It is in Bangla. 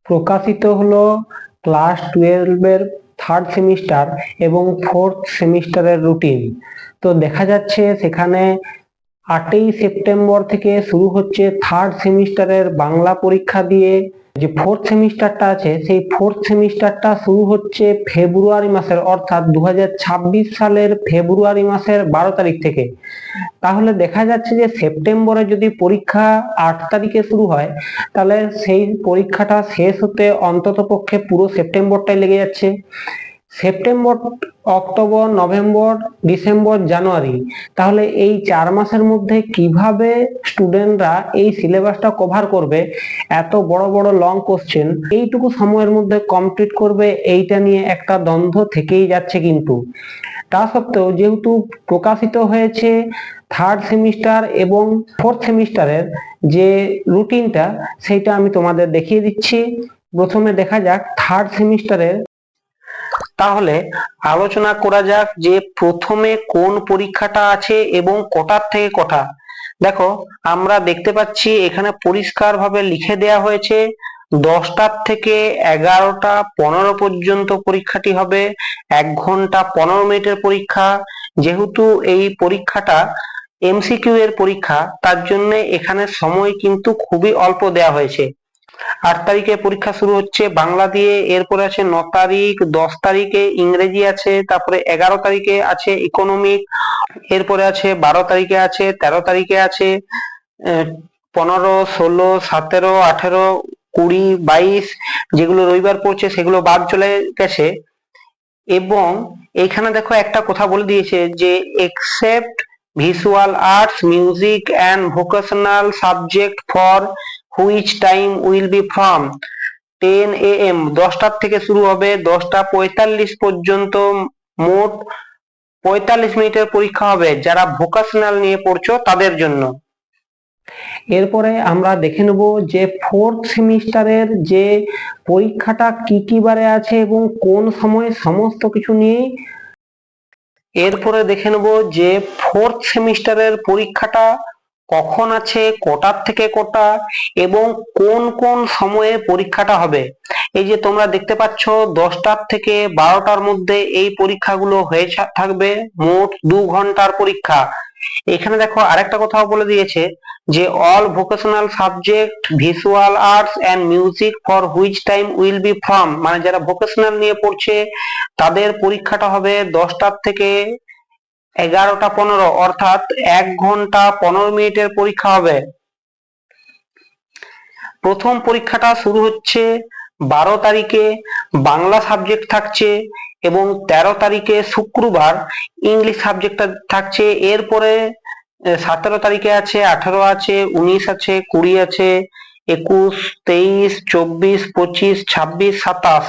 প্রকাশিত হলো ক্লাস 12 এর থার্ড সেমিস্টার এবং ফোর্থ সেমিস্টারের রুটিন। তো দেখা যাচ্ছে সেখানে 8ই সেপ্টেম্বর থেকে শুরু হচ্ছে থার্ড সেমিস্টারের বাংলা পরীক্ষা দিয়ে। যে ফোর্থ সেমিস্টারটা আছে সেই ফোর্থ সেমিস্টারটা শুরু হচ্ছে ফেব্রুয়ারি মাসের, অর্থাৎ 2026 সালের ফেব্রুয়ারি মাসের 12 তারিখ থেকে। তাহলে দেখা যাচ্ছে যে সেপ্টেম্বরে যদি পরীক্ষা 8 তারিখে শুরু হয়, তাহলে সেই পরীক্ষাটা শেষ হতে অন্ততপক্ষে পুরো সেপ্টেম্বরটাই লেগে যাচ্ছে। সেপ্টেম্বর, অক্টোবর, নভেম্বর, ডিসেম্বর, জানুয়ারি, তাহলে এই 4 মাসের মধ্যে কিভাবে স্টুডেন্টরা এই সিলেবাসটা কভার করবে, এত বড় বড় লং কোশ্চেন এইটুকু সময়ের মধ্যে কমপ্লিট করবে, এইটা নিয়ে একটা দ্বন্দ্ব থেকেই যাচ্ছে। কিন্তু তা সত্ত্বেও যেহেতু প্রকাশিত হয়েছে থার্ড সেমিস্টার এবং ফোর্থ সেমিস্টারের যে রুটিনটা, সেইটা আমি তোমাদের দেখিয়ে দিচ্ছি। প্রথমে দেখা যাক থার্ড সেমিস্টারের। তাহলে আলোচনা করা যাক যে প্রথমে কোন পরীক্ষাটা আছে এবং কটার থেকে কটা। দেখো, আমরা দেখতে পাচ্ছি এখানে পরিষ্কার ভাবে লিখে দেয়া হয়েছে 10টার থেকে 11টা 15 পর্যন্ত পরীক্ষাটি হবে। 1 ঘন্টা 15 মিনিটের পরীক্ষা। যেহেতু এই পরীক্ষাটা এমসিকিউ এর পরীক্ষা, তার জন্য এখানে সময় কিন্তু খুবই অল্প দেয়া হয়েছে। 8 তারিখে পরীক্ষা শুরু হচ্ছে বাংলা দিয়ে, এরপরে আছে 9 তারিখ, 10 তারিখে ইংরেজি আছে, তারপরে 11 তারিখে আছে ইকোনমিক, এরপরে আছে 12 তারিখে আছে, 13 তারিখে আছে 15, 16, 17, 18, 20, 22, যেগুলো রবিবার পড়ছে সেগুলো বাদ চলে গেছে। এবং এখানে দেখো একটা কথা বলে দিয়েছে যে except visual arts, music and vocational subject for which time will be from 10 AM, 10টার থেকে শুরু হবে 10টা 45 পর্যন্ত। মোট 45 মিনিটের পরীক্ষা হবে যারা ভোকেশনাল নিয়ে পড়ছো তাদের জন্য। এরপরে আমরা দেখে নেব যে ফোর্থ সেমিস্টারের যে পরীক্ষাটা কি কি বারে আছে এবং কোন সময়ে, সমস্ত কিছু নিয়ে। এরপরে দেখে নেব যে ফোর্থ সেমিস্টারের পরীক্ষাটা কখন আছে, কটার থেকে কটা, এবং কোন কোন সময়ে পরীক্ষাটা হবে। এই যে তোমরা দেখতে পাচ্ছ 10টার থেকে 12টার মধ্যে এই পরীক্ষাগুলো হয়ে থাকবে। মোট 2 ঘন্টার পরীক্ষা। এখানে দেখো আরেকটা কথাও বলে দিয়েছে যে all vocational subject visual arts and music for which time will be from, মানে যারা ভোকেশনাল নিয়ে পড়ছে তাদের পরীক্ষাটা হবে 10টার থেকে 11টা 15, অর্থাৎ 1 ঘন্টা 15 মিনিটের পরীক্ষা হবে। প্রথম পরীক্ষাটা শুরু হচ্ছে 12 তারিখে, বাংলা সাবজেক্ট থাকছে, এবং 13 তারিখে শুক্রবার ইংলিশ সাবজেক্টটা থাকছে। এরপরে 17 তারিখে আছে, 18 আছে, 19 আছে, 20 আছে, 21, 23, 24, 25, 26, 27